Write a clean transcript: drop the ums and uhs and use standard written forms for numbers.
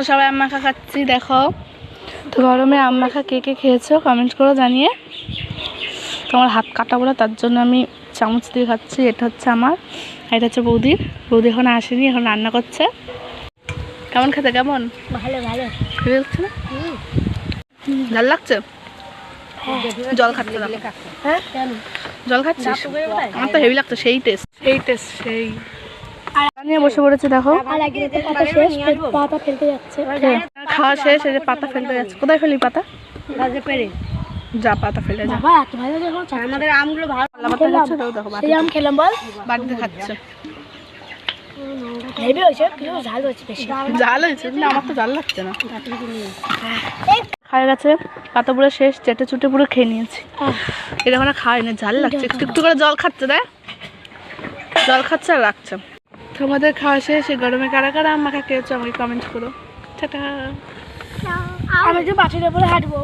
সবাই আম মাখা খাচ্ছি দেখো। তো গরমে আম মাখা কে কে খেয়েছো কমেন্ট করো জানিয়ে। তোমার হাত কাটা বলে তার জন্য আমি চামচ দিয়ে খাচ্ছি। এটা হচ্ছে আমার, এটা হচ্ছে বৌদির। বৌদি এখন আসেনি, এখন রান্না করছে। কেমন খেতে? কেমন? ভালো ভালো খেয়ে যাচ্ছে না? ঝাল লাগছে? জল খাচ্ছে না? হ্যাঁ কেন জল খাচ্ছিস? আমার তো হেভি লাগছে। সেই টেস্ট, সেই টেস্ট, সেই। নিয়ে বসে পড়েছে দেখো। পাতা শেষ, পাতা ফেলতে যাচ্ছে। খাওয়া শেষ, এই যে পাতা ফেলতে যাচ্ছে। কোথায় ফেলি পাতা? যা পাতা ফেলে যা। বাবা এত ভালো দেখো আমাদের আমগুলো ভালো পাতা খাচ্ছে তো দেখো। সেই আম খেলাম বল, বাড়িতে খাচ্ছে। হেভি হয়েছে কিন্তু ঝাল হয়েছে বেশি। ঝাল হয়েছে কিন্তু আমার তো ঝাল লাগছে না। খাওয়া গেছে, পাতা পুরো শেষ, চেটে চুটে পুরো খেয়ে নিয়েছি। এটা মানে খাই না, ঝাল লাগছে। একটু একটু করে জল খাচ্ছে, দেয় জল খাচ্ছে আর রাখছে। তোমাদের খাওয়া শেষ। এই গরমে কারা কারা আম মাখা খেয়েছো আমাকে কমেন্ট করো। টাটা। আমি একটু বাটির উপরে হাঁটবো।